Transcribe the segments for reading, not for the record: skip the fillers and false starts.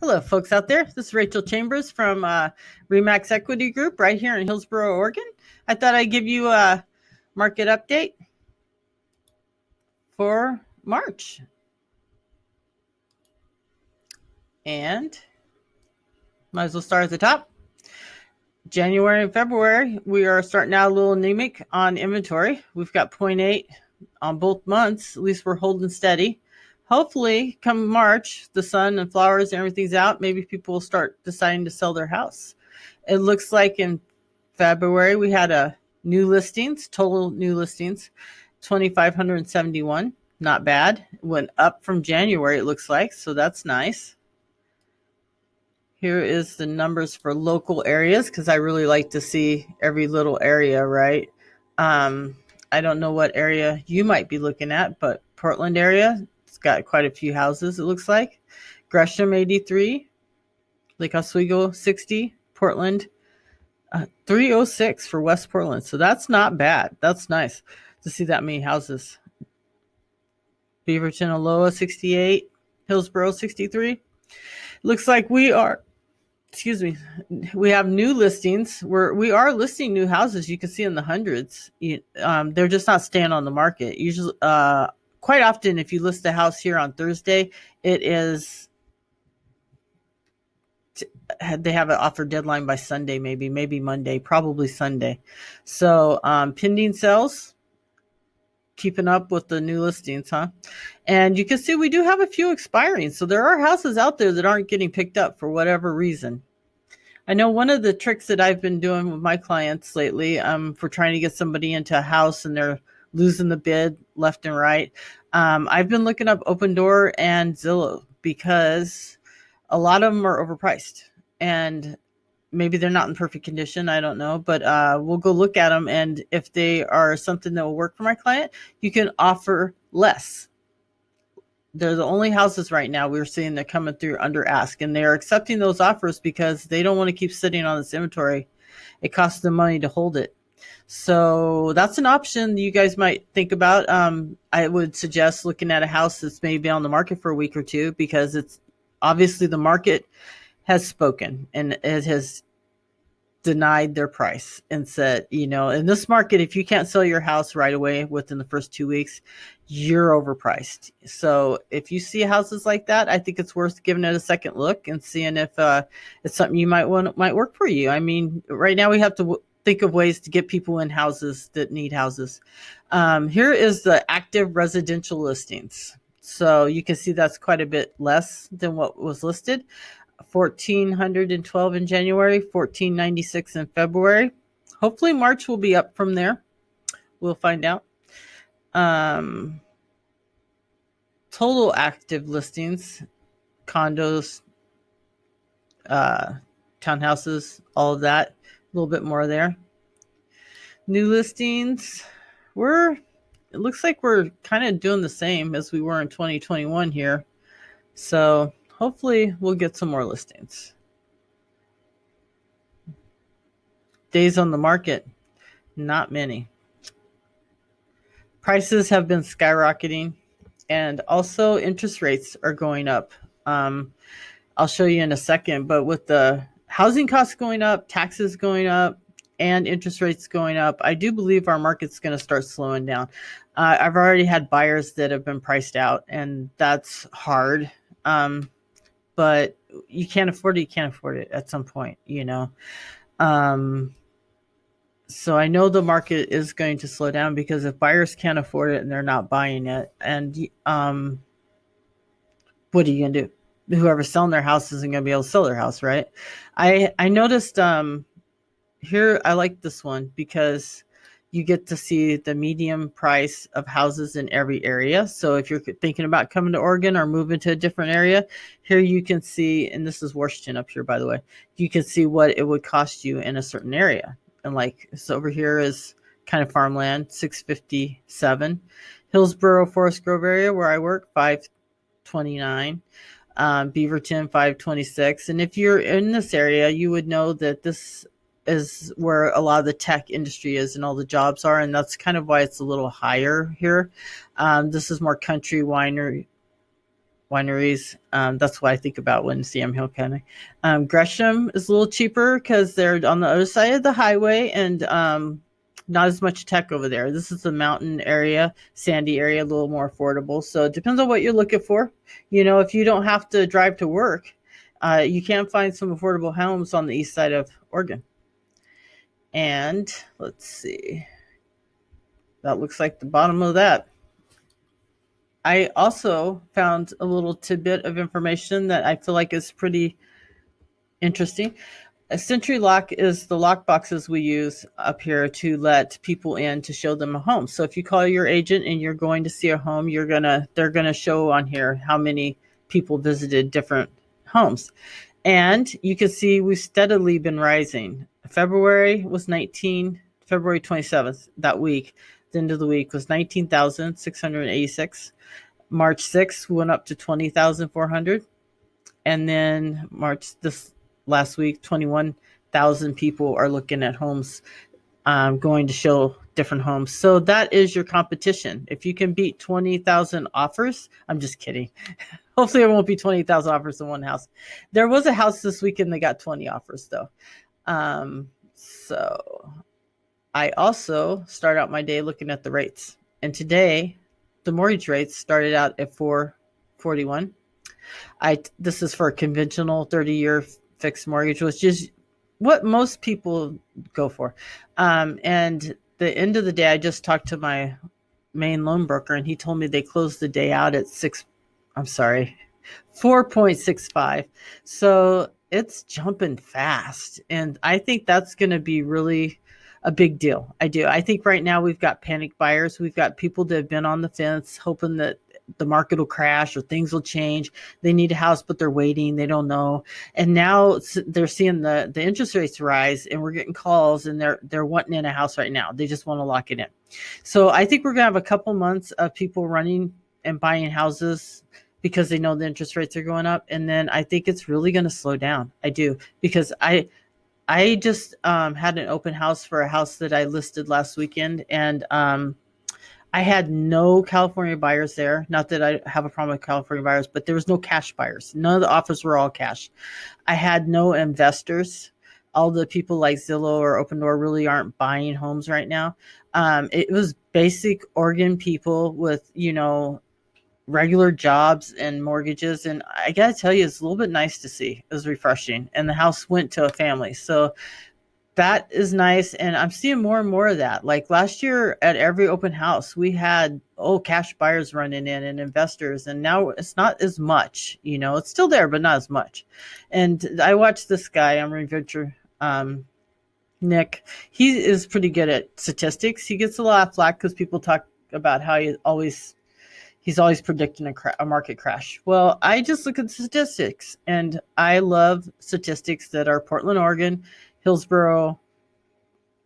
Hello, folks out there. This is Rachael Chambers from REMAX Equity Group right here in Hillsboro, Oregon. I thought I'd give you a market update for March. And might as well start at the top. January and February, we are starting out a little anemic on inventory. We've got 0.8 on both months. At least we're holding steady. Hopefully, come March, the sun and flowers and everything's out. Maybe people will start deciding to sell their house. It looks like in February, we had total new listings, 2,571. Not bad. It went up from January, it looks like, so that's nice. Here is the numbers for local areas because I really like to see every little area, right? I don't know what area you might be looking at, but Portland area, it's got quite a few houses, it looks like. Gresham, 83. Lake Oswego, 60. Portland, 306 for West Portland. So that's not bad. That's nice to see that many houses. Beaverton, Aloha, 68. Hillsboro, 63. Looks like we have new listings. We are listing new houses. You can see in the hundreds. They're just not staying on the market. Usually, quite often, if you list a house here on Thursday, it is they have an offer deadline by Sunday, maybe Monday, probably Sunday. So pending sales, keeping up with the new listings, huh? And you can see we do have a few expiring. So there are houses out there that aren't getting picked up for whatever reason. I know one of the tricks that I've been doing with my clients lately, for trying to get somebody into a house and they're losing the bid left and right. I've been looking up Open Door and Zillow because a lot of them are overpriced and maybe they're not in perfect condition. I don't know, but we'll go look at them. And if they are something that will work for my client, you can offer less. They're the only houses right now we're seeing that coming through under ask, and they're accepting those offers because they don't want to keep sitting on this inventory. It costs them money to hold it. So that's an option you guys might think about. I would suggest looking at a house that's maybe on the market for a week or two, because it's obviously the market has spoken and it has denied their price and said, in this market, if you can't sell your house right away within the first 2 weeks, you're overpriced. So if you see houses like that, I think it's worth giving it a second look and seeing if it's something you might work for you. I mean, right now we have to think of ways to get people in houses that need houses. Here is the active residential listings. So you can see that's quite a bit less than what was listed. 1,412 in January, 1,496 in February. Hopefully March will be up from there. We'll find out. Total active listings, condos, townhouses, all of that. A little bit more there. New listings, it looks like we're kind of doing the same as we were in 2021 here. So hopefully we'll get some more listings. Days on the market, not many. Prices have been skyrocketing, and also interest rates are going up. I'll show you in a second, but with the housing costs going up, taxes going up, and interest rates going up, I do believe our market's going to start slowing down. I've already had buyers that have been priced out, and that's hard. But you can't afford it at some point, So I know the market is going to slow down, because if buyers can't afford it and they're not buying it, and what are you going to do? Whoever's selling their house isn't going to be able to sell their house, right? I noticed here, I like this one because you get to see the median price of houses in every area. So if you're thinking about coming to Oregon or moving to a different area, here you can see, and this is Washington up here, by the way, you can see what it would cost you in a certain area. And so over here is kind of farmland, $657. Hillsboro, Forest Grove area where I work, $529. Beaverton, $526. And if you're in this area, you would know that this is where a lot of the tech industry is and all the jobs are, and that's kind of why it's a little higher here. This is more country winery wineries. That's what I think about when Sam Hill County. Gresham is a little cheaper because they're on the other side of the highway and not as much tech over there. This is the mountain area, sandy area, a little more affordable. So it depends on what you're looking for. If you don't have to drive to work, you can find some affordable homes on the east side of Oregon. And let's see. That looks like the bottom of that. I also found a little tidbit of information that I feel like is pretty interesting. A Sentry Lock is the lock boxes we use up here to let people in to show them a home. So if you call your agent and you're going to see a home, they're gonna show on here how many people visited different homes. And you can see we've steadily been rising. February was 19, February 27th, that week, the end of the week was 19,686. March 6th went up to 20,400. And then this last week, 21,000 people are looking at homes, going to show different homes. So that is your competition. If you can beat 20,000 offers, I'm just kidding. Hopefully there won't be 20,000 offers in one house. There was a house this weekend that got 20 offers though. So I also start out my day looking at the rates. And today the mortgage rates started out at 441. This is for a conventional 30-year fixed mortgage, which is what most people go for. And the end of the day, I just talked to my main loan broker, and he told me they closed the day out at 4.65. So it's jumping fast, and I think that's going to be really a big deal. I do. I think right now we've got panic buyers. We've got people that have been on the fence hoping that the market will crash or things will change. They need a house, but they're waiting. They don't know. And now they're seeing the interest rates rise, and we're getting calls, and they're wanting in a house right now. They just want to lock it in. So I think we're going to have a couple months of people running and buying houses because they know the interest rates are going up. And then I think it's really going to slow down. I do, because I just had an open house for a house that I listed last weekend, and I had no California buyers there. Not that I have a problem with California buyers, but there was no cash buyers. None of the offers were all cash. I had no investors. All the people like Zillow or Opendoor really aren't buying homes right now. It was basic Oregon people with, regular jobs and mortgages. And I got to tell you, it's a little bit nice to see. It was refreshing. And the house went to a family. So that is nice. And I'm seeing more and more of that. Like last year at every open house, we had cash buyers running in and investors. And now it's not as much, it's still there, but not as much. And I watched this guy on Reventure, Nick. He is pretty good at statistics. He gets a lot of flack because people talk about how he's always predicting a market crash. Well, I just look at statistics, and I love statistics that are Portland, Oregon, Hillsboro,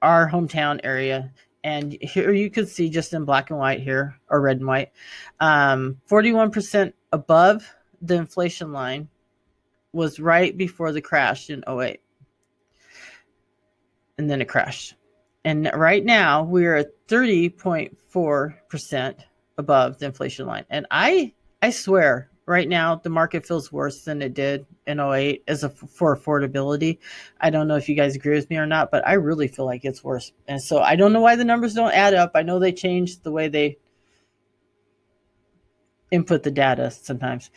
our hometown area. And here you could see just in black and white here, or red and white, 41% above the inflation line was right before the crash in 08. And then it crashed. And right now we're at 30.4% above the inflation line. And I swear right now the market feels worse than it did in 08 for affordability. I don't know if you guys agree with me or not, but I really feel like it's worse. And so I don't know why the numbers don't add up. I know they changed the way they input the data sometimes.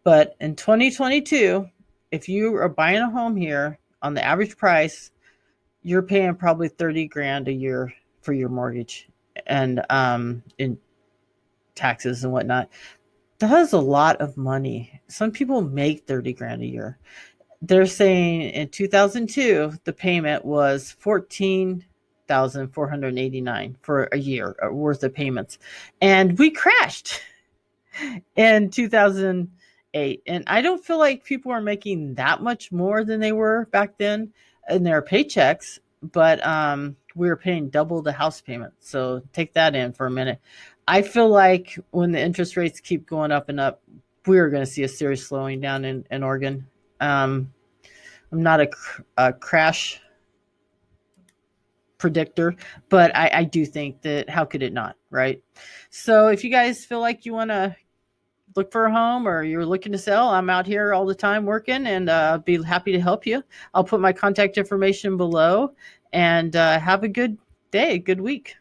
But in 2022, if you are buying a home here on the average price, you're paying probably 30 grand a year for your mortgage and in taxes and whatnot. That is a lot of money. Some people make 30 grand a year. They're saying in 2002, the payment was 14,489 for a year worth of payments. And we crashed in 2008. And I don't feel like people are making that much more than they were back then in their paychecks, but we were paying double the house payment. So take that in for a minute. I feel like when the interest rates keep going up and up, we're going to see a serious slowing down in Oregon. I'm not a crash predictor, but I do think that how could it not, right? So if you guys feel like you want to look for a home or you're looking to sell, I'm out here all the time working, and be happy to help you. I'll put my contact information below, and have a good day, good week.